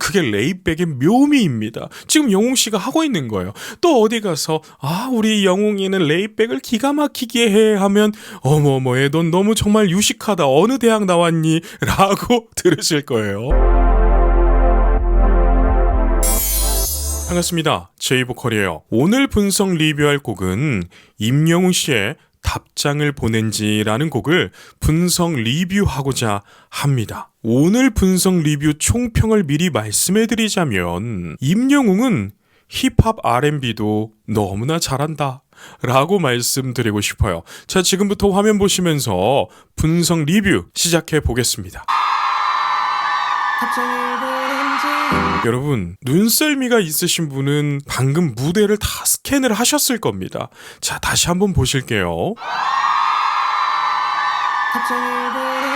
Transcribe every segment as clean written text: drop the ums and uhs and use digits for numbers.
그게 레이백의 묘미입니다. 지금 영웅씨가 하고 있는 거예요. 또 어디 가서 우리 영웅이는 레이백을 기가 막히게 해 하면 어머머 넌 너무 정말 유식하다. 어느 대학 나왔니? 라고 들으실 거예요. 반갑습니다. 제이보컬이에요. 오늘 분석 리뷰할 곡은 임영웅 씨의 답장을 보낸지라는 곡을 분석 리뷰하고자 합니다. 오늘 분석 리뷰 총평을 미리 말씀해드리자면 임영웅은 힙합 R&B도 너무나 잘한다 라고 말씀드리고 싶어요. 자, 지금부터 화면 보시면서 분석 리뷰 시작해 보겠습니다. 여러분, 눈썰미가 있으신 분은 방금 무대를 다 스캔을 하셨을 겁니다. 자, 다시 한번 보실게요.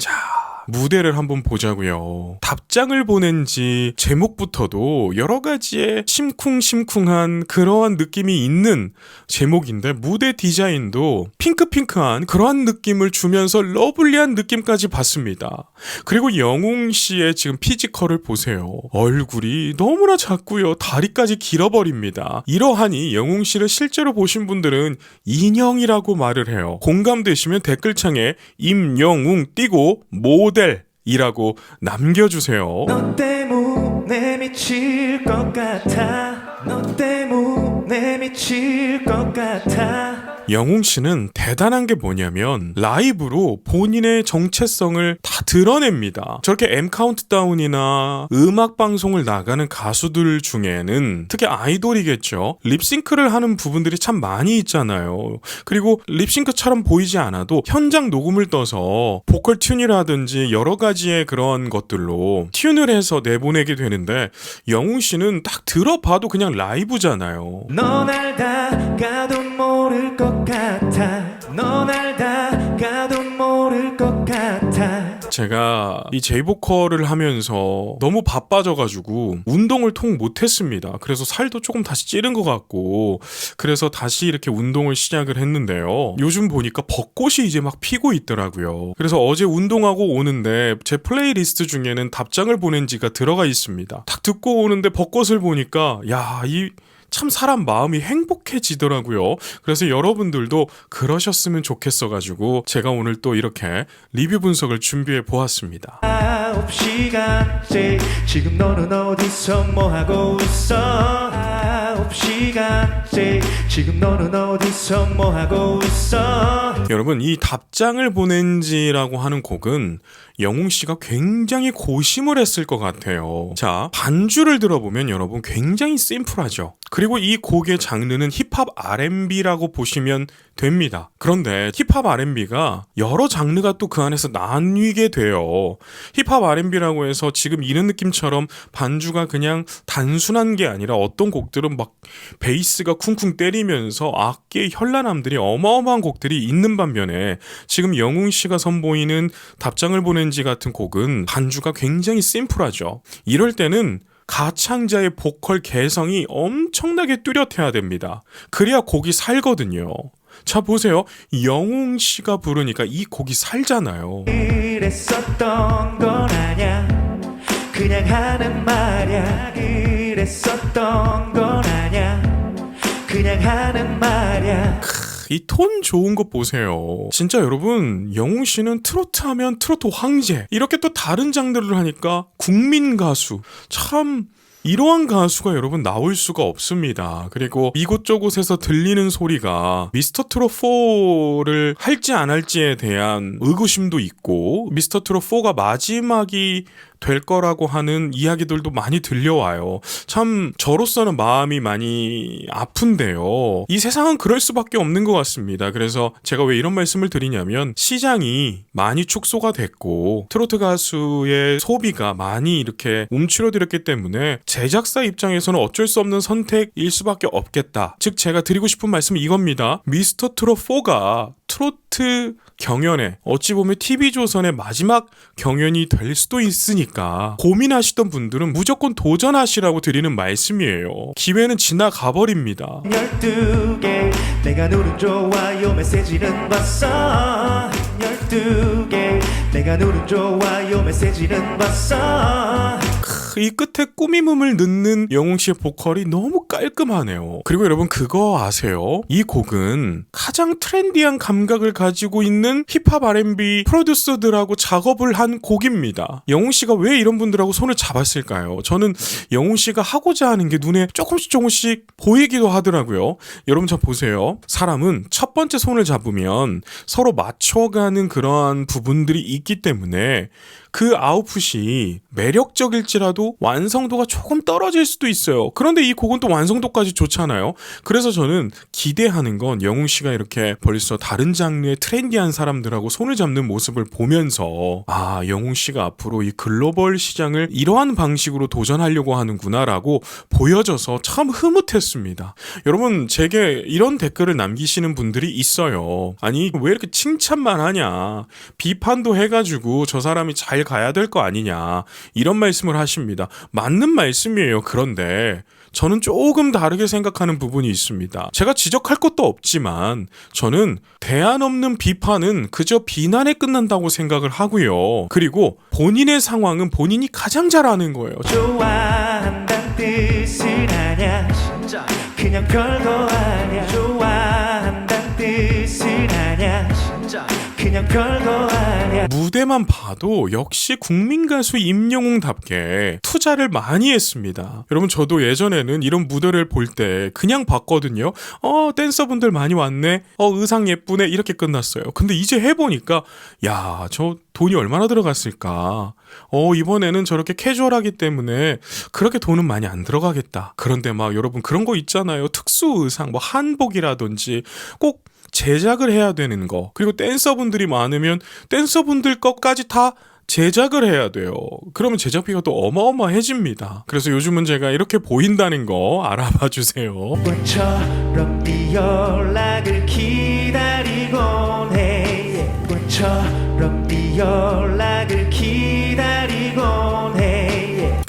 자, 무대를 한번 보자고요. 답장을 보낸지 제목부터도 여러 가지의 심쿵심쿵한 그러한 느낌이 있는 제목인데 무대 디자인도 핑크핑크한 그러한 느낌을 주면서 러블리한 느낌까지 받습니다. 그리고 영웅 씨의 지금 피지컬을 보세요. 얼굴이 너무나 작고요. 다리까지 길어버립니다. 이러하니 영웅 씨를 실제로 보신 분들은 인형이라고 말을 해요. 공감되시면 댓글창에 임영웅 띄고 모델이라고 남겨주세요. 너 때문에 미칠 것 같아. 너 때문에 미칠 것 같아. 영웅 씨는 대단한 게 뭐냐면 라이브로 본인의 정체성을 다 드러냅니다. 저렇게 M 카운트다운이나 음악 방송을 나가는 가수들 중에는 특히 아이돌이겠죠. 립싱크를 하는 부분들이 참 많이 있잖아요. 그리고 립싱크처럼 보이지 않아도 현장 녹음을 떠서 보컬 튠이라든지 여러 가지의 그런 것들로 튠을 해서 내보내게 되는데 영웅 씨는 딱 들어봐도 그냥 라이브잖아요. 넌 알다가도 모를 것 같아. 넌 알다가도 모를 것 같아. 제가 이 제이보컬을 하면서 너무 바빠져가지고 운동을 통 못했습니다. 그래서 살도 조금 다시 찌른 것 같고 그래서 다시 이렇게 운동을 시작을 했는데요. 요즘 보니까 벚꽃이 이제 막 피고 있더라고요. 그래서 어제 운동하고 오는데 제 플레이리스트 중에는 답장을 보낸 지가 들어가 있습니다. 딱 듣고 오는데 벚꽃을 보니까 참 사람 마음이 행복해지더라고요. 그래서 여러분들도 그러셨으면 좋겠어가지고 제가 오늘 또 이렇게 리뷰 분석을 준비해 보았습니다. 9시간째 지금 너는 어디서 뭐하고 있어. 9시간째 지금 너는 어디서 뭐하고 있어. 여러분, 이 답장을 보낸지라고 하는 곡은 영웅 씨가 굉장히 고심을 했을 것 같아요. 자, 반주를 들어보면 여러분 굉장히 심플하죠. 그리고 이 곡의 장르는 힙합 R&B라고 보시면 됩니다. 그런데 힙합 R&B가 여러 장르가 또 그 안에서 나뉘게 돼요. 힙합 R&B라고 해서 지금 이런 느낌처럼 반주가 그냥 단순한 게 아니라 어떤 곡들은 막 베이스가 쿵쿵 때리면서 악기의 현란함들이 어마어마한 곡들이 있는 반면에 지금 영웅 씨가 선보이는 답장을 보낸지 같은 곡은 반주가 굉장히 심플하죠. 이럴 때는 가창자의 보컬 개성이 엄청나게 뚜렷해야 됩니다. 그래야 곡이 살거든요. 자, 보세요. 영웅 씨가 부르니까 이 곡이 살잖아요. 그랬었던 건 아냐. 그냥 하는 말이야. 그랬었던 건 아냐. 그냥 하는 말이야. 이 톤 좋은 거 보세요. 진짜 여러분, 영웅 씨는 트로트 하면 트로트 황제, 이렇게 또 다른 장르를 하니까 국민 가수. 참 이러한 가수가 여러분 나올 수가 없습니다. 그리고 이곳저곳에서 들리는 소리가 미스터트롯4를 할지 안 할지에 대한 의구심도 있고 미스터트롯4가 마지막이 될 거라고 하는 이야기들도 많이 들려와요. 참 저로서는 마음이 많이 아픈데요. 이 세상은 그럴 수밖에 없는 것 같습니다. 그래서 제가 왜 이런 말씀을 드리냐면 시장이 많이 축소가 됐고 트로트 가수의 소비가 많이 이렇게 움츠러들었기 때문에 제작사 입장에서는 어쩔 수 없는 선택일 수밖에 없겠다. 즉 제가 드리고 싶은 말씀은 이겁니다. 미스터트롯4가 트로트 경연에 어찌 보면 TV조선의 마지막 경연이 될 수도 있으니까 고민하시던 분들은 무조건 도전하시라고 드리는 말씀이에요. 기회는 지나가 버립니다. 12개 내가 누른 좋아요 메시지는 봤어. 12개 내가 누른 좋아요 메시지는 봤어. 이 끝에 꾸밈음을 넣는 영웅씨의 보컬이 너무 깔끔하네요. 그리고 여러분 그거 아세요? 이 곡은 가장 트렌디한 감각을 가지고 있는 힙합 R&B 프로듀서들하고 작업을 한 곡입니다. 영웅씨가 왜 이런 분들하고 손을 잡았을까요? 저는 영웅씨가 하고자 하는 게 눈에 조금씩 보이기도 하더라고요. 여러분 자 보세요. 사람은 첫 번째 손을 잡으면 서로 맞춰가는 그러한 부분들이 있기 때문에 그 아웃풋이 매력적일지라도 완성도가 조금 떨어질 수도 있어요. 그런데 이 곡은 또 완성도까지 좋잖아요. 그래서 저는 기대하는 건 영웅씨가 이렇게 벌써 다른 장르의 트렌디한 사람들하고 손을 잡는 모습을 보면서 아, 영웅씨가 앞으로 이 글로벌 시장을 이러한 방식으로 도전하려고 하는구나라고 보여져서 참 흐뭇했습니다. 여러분 제게 이런 댓글을 남기시는 분들이 있어요. 아니 왜 이렇게 칭찬만 하냐, 비판도 해가지고 저 사람이 잘 가야 될 거 아니냐, 이런 말씀을 하십니다. 맞는 말씀이에요. 그런데 저는 조금 다르게 생각하는 부분이 있습니다. 제가 지적할 것도 없지만 저는 대안 없는 비판은 그저 비난에 끝난다고 생각을 하고요. 그리고 본인의 상황은 본인이 가장 잘 아는 거예요. 좋아한다는 뜻은 아냐, 진짜 그냥 별거 아냐. 좋아한다는 뜻은 아냐, 진짜 그냥 별거 아냐. 무대만 봐도 역시 국민 가수 임영웅답게 투자를 많이 했습니다. 여러분 저도 예전에는 이런 무대를 볼 때 그냥 봤거든요. 댄서분들 많이 왔네, 의상 예쁘네, 이렇게 끝났어요. 근데 이제 해보니까 야, 저 돈이 얼마나 들어갔을까. 이번에는 저렇게 캐주얼하기 때문에 그렇게 돈은 많이 안 들어가겠다. 그런데 막 여러분 그런 거 있잖아요. 특수 의상, 뭐 한복이라든지 꼭 제작을 해야 되는 거, 그리고 댄서분들이 많으면 댄서분들 것까지 다 제작을 해야 돼요. 그러면 제작비가 또 어마어마해집니다. 그래서 요즘은 제가 이렇게 보인다는 거 알아봐 주세요. 예쁜처럼 네 연락을 기다리곤 해. 예쁜처럼 네 연락을 기다리곤 해.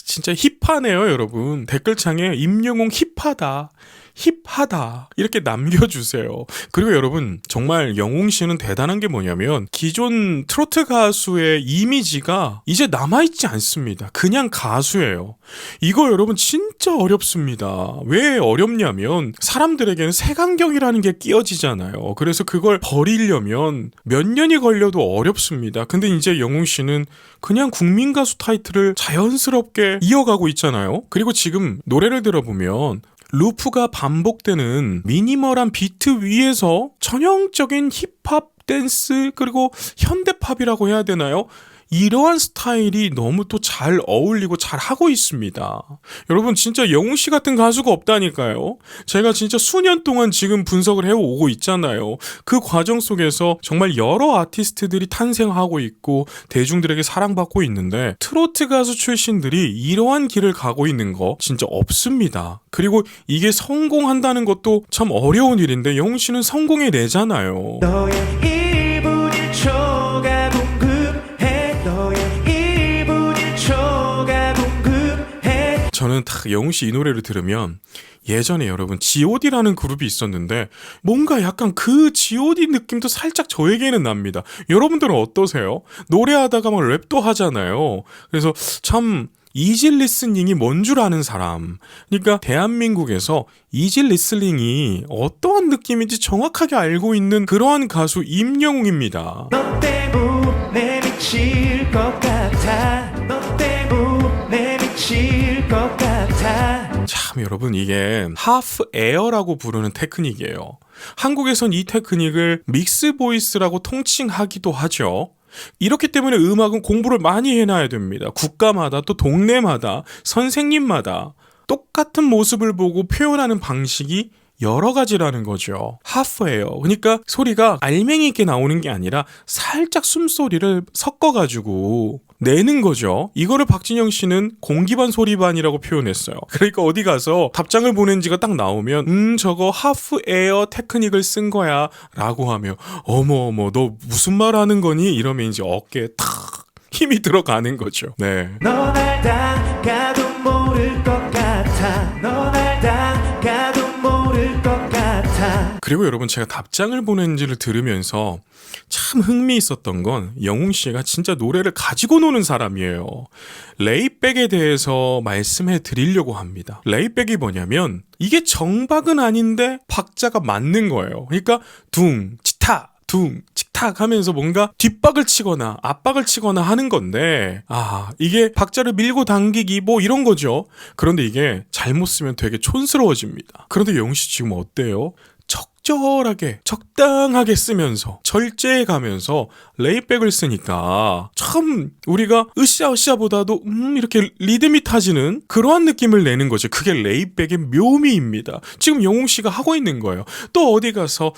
진짜 힙하네요 여러분. 댓글창에 임영웅 힙하다, 힙하다 이렇게 남겨주세요. 그리고 여러분 정말 영웅씨는 대단한 게 뭐냐면 기존 트로트 가수의 이미지가 이제 남아있지 않습니다. 그냥 가수예요. 이거 여러분 진짜 어렵습니다. 왜 어렵냐면 사람들에게는 색안경이라는 게 끼어지잖아요. 그래서 그걸 버리려면 몇 년이 걸려도 어렵습니다. 근데 이제 영웅씨는 그냥 국민가수 타이틀을 자연스럽게 이어가고 있잖아요. 그리고 지금 노래를 들어보면 루프가 반복되는 미니멀한 비트 위에서 전형적인 힙합 댄스, 그리고 현대팝이라고 해야 되나요? 이러한 스타일이 너무 또 잘 어울리고 잘 하고 있습니다. 여러분 진짜 영웅씨 같은 가수가 없다니까요. 제가 진짜 수년 동안 지금 분석을 해오고 있잖아요. 그 과정 속에서 정말 여러 아티스트들이 탄생하고 있고 대중들에게 사랑받고 있는데 트로트 가수 출신들이 이러한 길을 가고 있는 거 진짜 없습니다. 그리고 이게 성공한다는 것도 참 어려운 일인데 영웅씨는 성공해내잖아요. 너의 1분 1초가 궁금해. 너의 1분 1초가 궁금해. 저는 딱 영웅씨 이 노래를 들으면 예전에 여러분 G.O.D라는 그룹이 있었는데 뭔가 약간 그 G.O.D 느낌도 살짝 저에게는 납니다. 여러분들은 어떠세요? 노래하다가 막 랩도 하잖아요. 그래서 참 이지 리스닝이 뭔 줄 아는 사람, 그러니까 대한민국에서 이지 리스닝이 어떠한 느낌인지 정확하게 알고 있는 그러한 가수 임영웅입니다. 너 때문에 미칠 것 같아. 너 때문에 미칠 것 같아. 참 여러분 이게 하프 에어라고 부르는 테크닉이에요. 한국에선 이 테크닉을 믹스 보이스라고 통칭하기도 하죠. 이렇기 때문에 음악은 공부를 많이 해놔야 됩니다. 국가마다 또 동네마다 선생님마다 똑같은 모습을 보고 표현하는 방식이 여러 가지라는 거죠. 하프예요. 그러니까 소리가 알맹이 있게 나오는 게 아니라 살짝 숨소리를 섞어가지고 내는 거죠. 이거를 박진영 씨는 공기반 소리반이라고 표현했어요. 그러니까 어디 가서 답장을 보낸 지가 딱 나오면 저거 하프 에어 테크닉을 쓴 거야 라고 하며 어머 너 무슨 말 하는 거니? 이러면 이제 어깨에 탁 힘이 들어가는 거죠. 네. 너 날 다가도 모를 것 같아. 너 날 다가도 모를 것 같아. 그리고 여러분 제가 답장을 보낸지를 들으면서 참 흥미있었던 건 영웅 씨가 진짜 노래를 가지고 노는 사람이에요. 레이백에 대해서 말씀해 드리려고 합니다. 레이백이 뭐냐면 이게 정박은 아닌데 박자가 맞는 거예요. 그러니까 둥, 치타, 둥, 칙탁 하면서 뭔가 뒷박을 치거나 앞박을 치거나 하는 건데 이게 박자를 밀고 당기기 뭐 이런 거죠. 그런데 이게 잘못 쓰면 되게 촌스러워집니다. 그런데 영웅 씨 지금 어때요? 적절하게 적당하게 쓰면서 절제해 가면서 레이백을 쓰니까 참 우리가 으쌰으쌰보다도 이렇게 리듬이 타지는 그러한 느낌을 내는 거죠. 그게 레이백의 묘미입니다. 지금 영웅 씨가 하고 있는 거예요. 또 어디 가서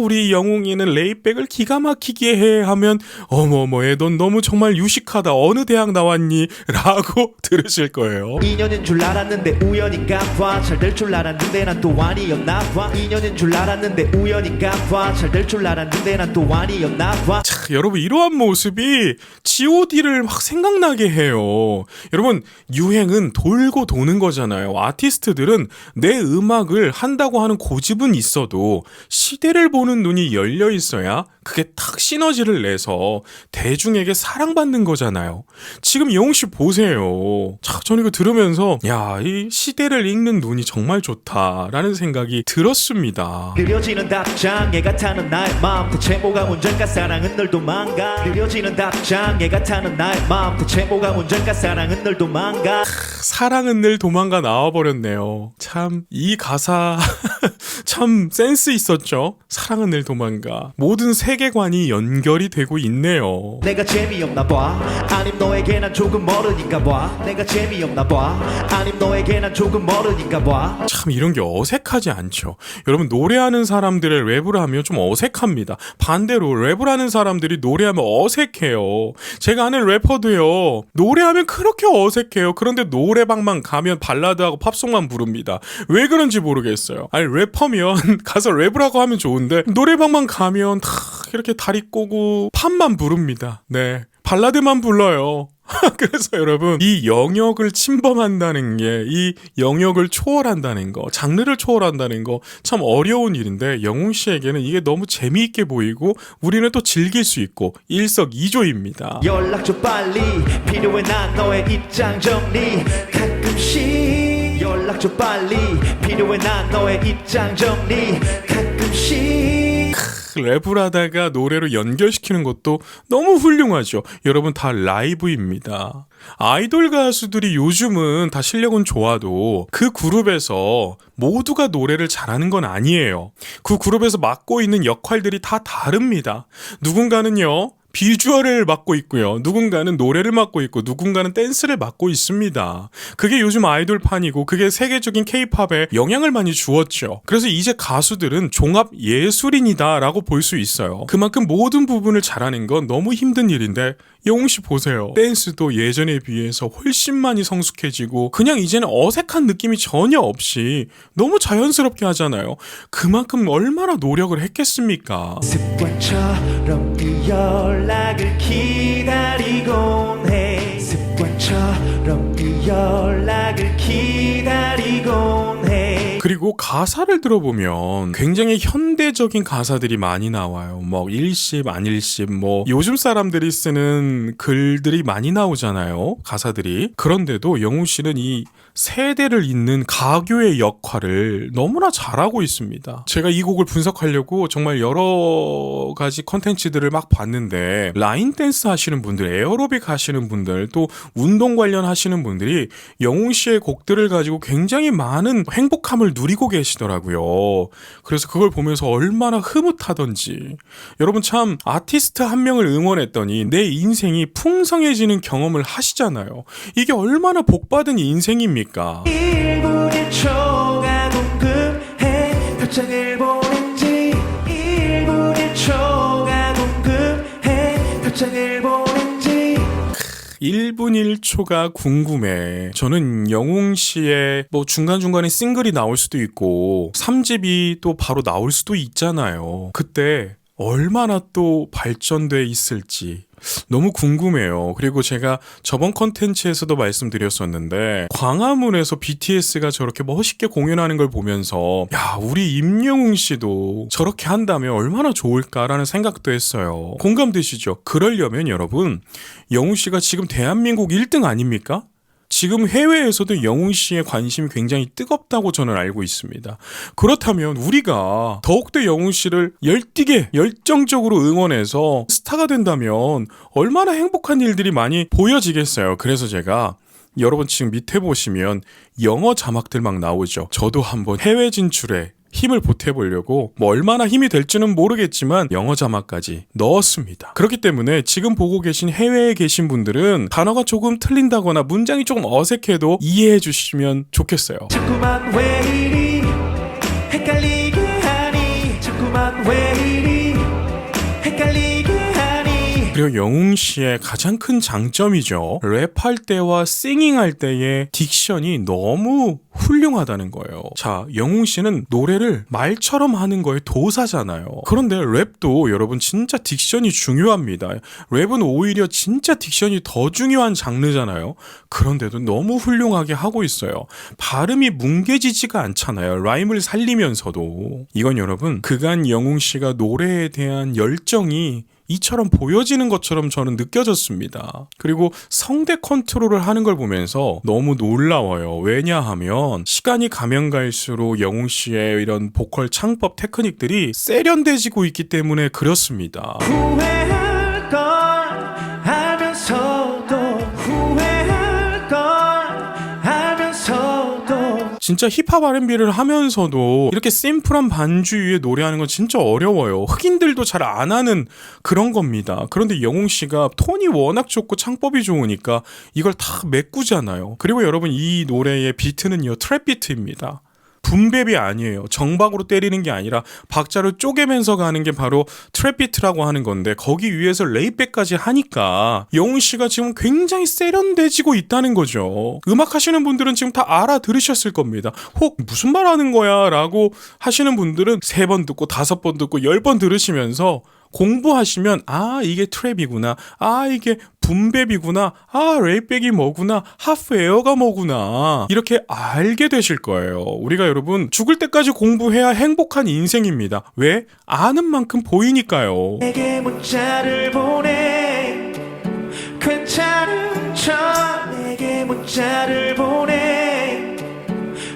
우리 영웅이는 레이백을 기가 막히게 해 하면 어머머 넌 너무 정말 유식하다. 어느 대학 나왔니? 라고 들으실 거예요. 인연인 줄 알았는데 우연인가 봐. 잘 될 줄 알았는데 난 또 아니었나 봐. 인연인 줄 알았는데 우연인가 봐. 잘 될 줄 알았는데 난 또 아니었나 봐. 자, 여러분 이러한 모습이 G.O.D를 막 생각나게 해요. 여러분 유행은 돌고 도는 거잖아요. 아티스트들은 내 음악을 한다고 하는 고집은 있어도 시대를 보는 눈이 열려 있어야 그게 탁 시너지를 내서 대중에게 사랑받는 거잖아요. 지금 영웅씨 보세요. 자, 저는 이거 들으면서 이 시대를 읽는 눈이 정말 좋다라는 생각이 들었습니다. 느려지는 답장애가 타는 나의 마음. 대체 뭐가 문제일까? 사랑은 늘 도망가. 느려지는 답장애가 타는 나의 마음. 대체 뭐가 문제일까? 사랑은 늘 도망가. 사랑은 늘 도망가 나와버렸네요. 참 이 가사 참 센스 있었죠. 사랑은 늘 도망가. 모든 세계관이 연결이 되고 있네요. 내가 재미없나 봐. 아님 너에게 난 조금 멀으니까 봐. 내가 재미없나 봐. 아님 너에게 난 조금 멀으니까 봐. 참 이런 게 어색하지 않죠. 여러분 노래하는 사람들의 랩을 하면 좀 어색합니다. 반대로 랩을 하는 사람들이 노래하면 어색해요. 제가 아는 래퍼도요. 노래하면 그렇게 어색해요. 그런데 노래방만 가면 발라드하고 팝송만 부릅니다. 왜 그런지 모르겠어요. 아니 래퍼면 가서 랩을 하고 하면 좋은데 노래방만 가면 다 이렇게 다리 꼬고 팝만 부릅니다. 네, 발라드만 불러요. 그래서 여러분 이 영역을 침범한다는 게, 이 영역을 초월한다는 거, 장르를 초월한다는 거 참 어려운 일인데 영웅 씨에게는 이게 너무 재미있게 보이고 우리는 또 즐길 수 있고 일석이조입니다. 연락 좀 빨리. 필요해 난 너의 입장 정리. 가끔씩 연락 좀 빨리. 필요해 난 너의 입장 정리. 가끔씩 랩을 하다가 노래로 연결시키는 것도 너무 훌륭하죠. 여러분 다 라이브입니다. 아이돌 가수들이 요즘은 다 실력은 좋아도 그 그룹에서 모두가 노래를 잘하는 건 아니에요. 그 그룹에서 맡고 있는 역할들이 다 다릅니다. 누군가는요 비주얼을 맡고 있고요. 누군가는 노래를 맡고 있고 누군가는 댄스를 맡고 있습니다. 그게 요즘 아이돌판이고 그게 세계적인 K-팝에 영향을 많이 주었죠. 그래서 이제 가수들은 종합 예술인이다라고 볼 수 있어요. 그만큼 모든 부분을 잘하는 건 너무 힘든 일인데 영웅씨 보세요. 댄스도 예전에 비해서 훨씬 많이 성숙해지고 그냥 이제는 어색한 느낌이 전혀 없이 너무 자연스럽게 하잖아요. 그만큼 얼마나 노력을 했겠습니까? 습관처럼 네 연락을 기다리곤 해. 습관처럼 네 연락을 기다리곤 해. 그리고 가사를 들어보면 굉장히 현대적인 가사들이 많이 나와요. 뭐 일십, 안일십, 뭐 요즘 사람들이 쓰는 글들이 많이 나오잖아요. 가사들이. 그런데도 영웅 씨는 이 세대를 잇는 가교의 역할을 너무나 잘하고 있습니다. 제가 이 곡을 분석하려고 정말 여러 가지 컨텐츠들을 막 봤는데 라인 댄스 하시는 분들, 에어로빅 하시는 분들, 또 운동 관련 하시는 분들이 영웅 씨의 곡들을 가지고 굉장히 많은 행복함을 누리고 계시더라고요. 그래서 그걸 보면서 얼마나 흐뭇하던지. 여러분 참 아티스트 한 명을 응원했더니 내 인생이 풍성해지는 경험을 하시잖아요. 이게 얼마나 복받은 인생입니까? 1분 1초가 궁금해. 답장을 보낸지 1분 1초가 궁금해. 답장을 보낸지 1분 1초가 궁금해. 저는 영웅 씨의 뭐 중간중간에 싱글이 나올 수도 있고 3집이 또 바로 나올 수도 있잖아요. 그때 얼마나 또 발전돼 있을지 너무 궁금해요. 그리고 제가 저번 컨텐츠에서도 말씀드렸었는데 광화문에서 BTS가 저렇게 멋있게 공연하는 걸 보면서 야, 우리 임영웅 씨도 저렇게 한다면 얼마나 좋을까라는 생각도 했어요. 공감되시죠? 그러려면 여러분, 영웅 씨가 지금 대한민국 1등 아닙니까? 지금 해외에서도 영웅 씨의 관심이 굉장히 뜨겁다고 저는 알고 있습니다. 그렇다면 우리가 더욱더 영웅 씨를 열띠게 열정적으로 응원해서 스타가 된다면 얼마나 행복한 일들이 많이 보여지겠어요. 그래서 제가 여러분 지금 밑에 보시면 영어 자막들 막 나오죠. 저도 한번 해외 진출에 힘을 보태보려고 얼마나 힘이 될지는 모르겠지만 영어 자막까지 넣었습니다. 그렇기 때문에 지금 보고 계신 해외에 계신 분들은 단어가 조금 틀린다거나 문장이 조금 어색해도 이해해 주시면 좋겠어요. 자꾸만 왜 이리 헷갈리게 하니 자꾸만 왜 이리 헷갈리게 하니. 그리고 영웅 씨의 가장 큰 장점이죠. 랩할 때와 싱잉할 때의 딕션이 너무 훌륭하다는 거예요. 자, 영웅 씨는 노래를 말처럼 하는 거에 도사잖아요. 그런데 랩도 여러분 진짜 딕션이 중요합니다. 랩은 오히려 진짜 딕션이 더 중요한 장르잖아요. 그런데도 너무 훌륭하게 하고 있어요. 발음이 뭉개지지가 않잖아요. 라임을 살리면서도. 이건 여러분, 그간 영웅 씨가 노래에 대한 열정이 이처럼 보여지는 것처럼 저는 느껴졌습니다. 그리고 성대 컨트롤을 하는 걸 보면서 너무 놀라워요. 왜냐하면 시간이 가면 갈수록 영웅 씨의 이런 보컬 창법 테크닉들이 세련돼지고 있기 때문에 그렇습니다. 후회할 걸 알면서도 후회할 걸 알면서도. 진짜 힙합 R&B를 하면서도 이렇게 심플한 반주 위에 노래하는 건 진짜 어려워요. 흑인들도 잘 안 하는 그런 겁니다. 그런데 영웅 씨가 톤이 워낙 좋고 창법이 좋으니까 이걸 다 메꾸잖아요. 그리고 여러분, 이 노래의 비트는요, 트랩 비트입니다. 붐베비 아니에요. 정박으로 때리는 게 아니라 박자를 쪼개면서 가는 게 바로 트랩 비트라고 하는 건데, 거기 위에서 레이백까지 하니까 영웅 씨가 지금 굉장히 세련돼지고 있다는 거죠. 음악 하시는 분들은 지금 다 알아들으셨을 겁니다. 혹 무슨 말 하는 거야 라고 하시는 분들은 3번 듣고 5번 듣고 10번 들으시면서 공부하시면 아, 이게 트랩이구나, 아, 이게 붐베비구나, 아, 레이백이 뭐구나, 하프 에어가 뭐구나, 이렇게 알게 되실 거예요. 우리가 여러분 죽을 때까지 공부해야 행복한 인생입니다. 왜? 아는 만큼 보이니까요. 내게 문자를 보내 괜찮은 척 내게 문자를 보내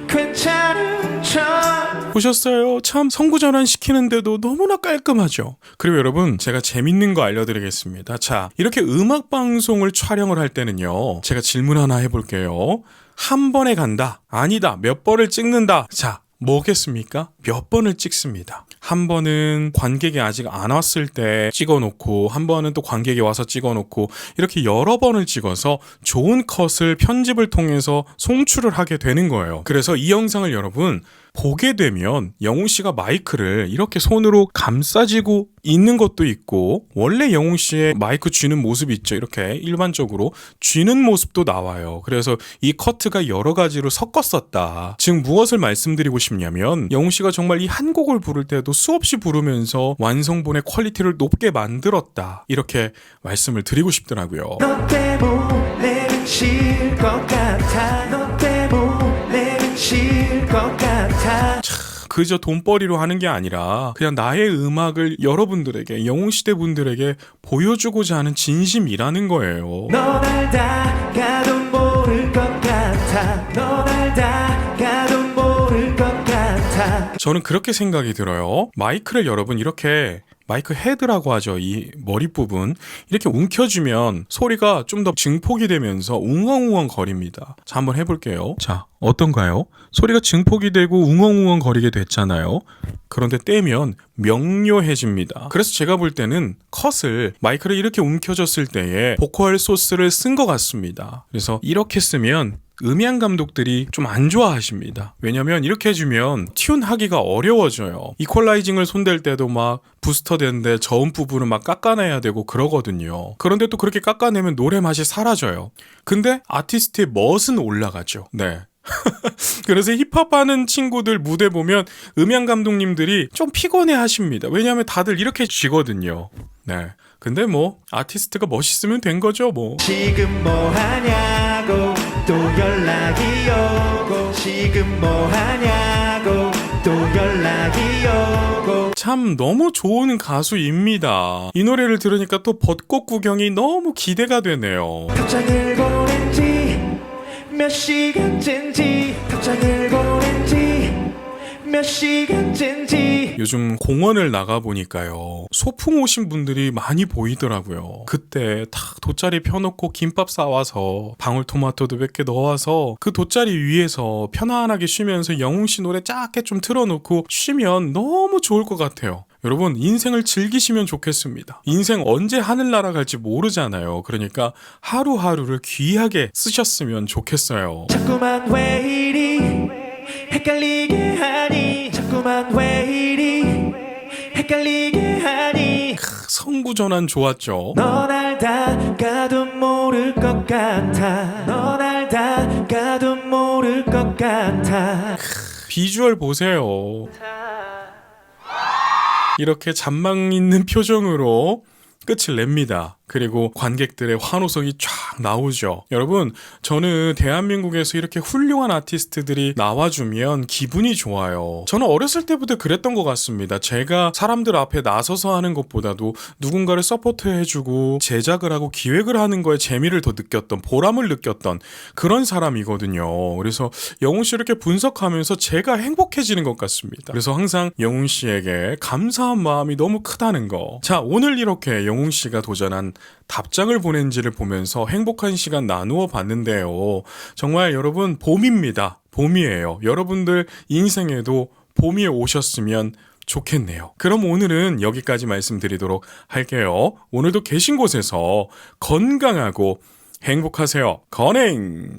괜찮은 척. 보셨어요? 참 선구전환 시키는데도 너무나 깔끔하죠. 그리고 여러분, 제가 재밌는 거 알려드리겠습니다. 자, 이렇게 음악 방송을 촬영을 할 때는요, 제가 질문 하나 해볼게요. 한 번에 간다, 아니다, 몇 번을 찍는다. 자, 뭐겠습니까? 몇 번을 찍습니다. 한 번은 관객이 아직 안 왔을 때 찍어놓고, 한 번은 또 관객이 와서 찍어놓고, 이렇게 여러 번을 찍어서 좋은 컷을 편집을 통해서 송출을 하게 되는 거예요. 그래서 이 영상을 여러분 보게 되면 영웅 씨가 마이크를 이렇게 손으로 감싸지고 있는 것도 있고, 원래 영웅 씨의 마이크 쥐는 모습이 있죠. 이렇게 일반적으로 쥐는 모습도 나와요. 그래서 이 커트가 여러 가지로 섞었었다. 즉 무엇을 말씀드리고 싶냐면, 영웅 씨가 정말 이 한 곡을 부를 때도 수없이 부르면서 완성본의 퀄리티를 높게 만들었다, 이렇게 말씀을 드리고 싶더라고요. 너 때문에 미칠 것 같아 너 때문에 미칠 것 같아. 그저 돈벌이로 하는 게 아니라 그냥 나의 음악을 여러분들에게, 영웅시대 분들에게 보여주고자 하는 진심이라는 거예요. 넌 알다가도 모를 것 같아 넌 알다가도 모를 것 같아. 저는 그렇게 생각이 들어요. 마이크를 여러분 이렇게, 마이크 헤드라고 하죠. 이 머리 부분 이렇게 움켜쥐면 소리가 좀 더 증폭이 되면서 웅엉웅엉 거립니다. 자, 한번 해볼게요. 자, 어떤가요? 소리가 증폭이 되고 웅엉웅엉 거리게 됐잖아요. 그런데 떼면 명료해집니다. 그래서 제가 볼 때는 컷을, 마이크를 이렇게 움켜졌을 때에 보컬 소스를 쓴 것 같습니다. 그래서 이렇게 쓰면 음향 감독들이 좀 안 좋아하십니다. 왜냐면 이렇게 해주면 튠 하기가 어려워져요. 이퀄라이징을 손댈 때도 막 부스터 되는데 저음 부분은 막 깎아내야 되고 그러거든요. 그런데 또 그렇게 깎아내면 노래 맛이 사라져요. 근데 아티스트의 멋은 올라가죠. 네. 그래서 힙합하는 친구들 무대 보면 음향 감독님들이 좀 피곤해 하십니다. 왜냐하면 다들 이렇게 쥐거든요. 네. 근데 뭐 아티스트가 멋있으면 된 거죠 뭐. 지금 뭐 하냐고 또 연락이 오고 지금 뭐 하냐고 또 연락이 오고 참 너무 좋은 가수입니다. 이 노래를 들으니까 또 벚꽃 구경이 너무 기대가 되네요. 답장을 보낸 지 몇 시간째인지 답장을 보낸 지 몇 시간째인지 요즘 공원을 나가보니까요. 소풍 오신 분들이 많이 보이더라고요. 그때 탁 돗자리 펴놓고 김밥 싸와서 방울토마토도 몇 개 넣어서 그 돗자리 위에서 편안하게 쉬면서 영웅씨 노래 작게 좀 틀어놓고 쉬면 너무 좋을 것 같아요. 여러분 인생을 즐기시면 좋겠습니다. 인생 언제 하늘 날아갈지 모르잖아요. 그러니까 하루하루를 귀하게 쓰셨으면 좋겠어요. 자꾸만 왜 이리 헷갈리게 하니 자꾸만 왜 이리 헷갈리게 하니 성구전환 좋았죠. 넌 알다가도 모를 것 같아 넌 알다가도 모를 것 같아 비주얼 보세요. 이렇게 잔망 있는 표정으로 끝을 냅니다. 그리고 관객들의 환호성이 쫙 나오죠. 여러분, 저는 대한민국에서 이렇게 훌륭한 아티스트들이 나와주면 기분이 좋아요. 저는 어렸을 때부터 그랬던 것 같습니다. 제가 사람들 앞에 나서서 하는 것보다도 누군가를 서포트해주고 제작을 하고 기획을 하는 거에 재미를 더 느꼈던, 보람을 느꼈던 그런 사람이거든요. 그래서 영훈 씨 이렇게 분석하면서 제가 행복해지는 것 같습니다. 그래서 항상 영훈 씨에게 감사한 마음이 너무 크다는 거. 자, 오늘 이렇게 영훈 씨가 도전한 답장을 보낸지를 보면서 행복한 시간 나누어 봤는데요. 정말 여러분 봄입니다. 봄이에요. 여러분들 인생에도 봄이 오셨으면 좋겠네요. 그럼 오늘은 여기까지 말씀드리도록 할게요. 오늘도 계신 곳에서 건강하고 행복하세요. 건행!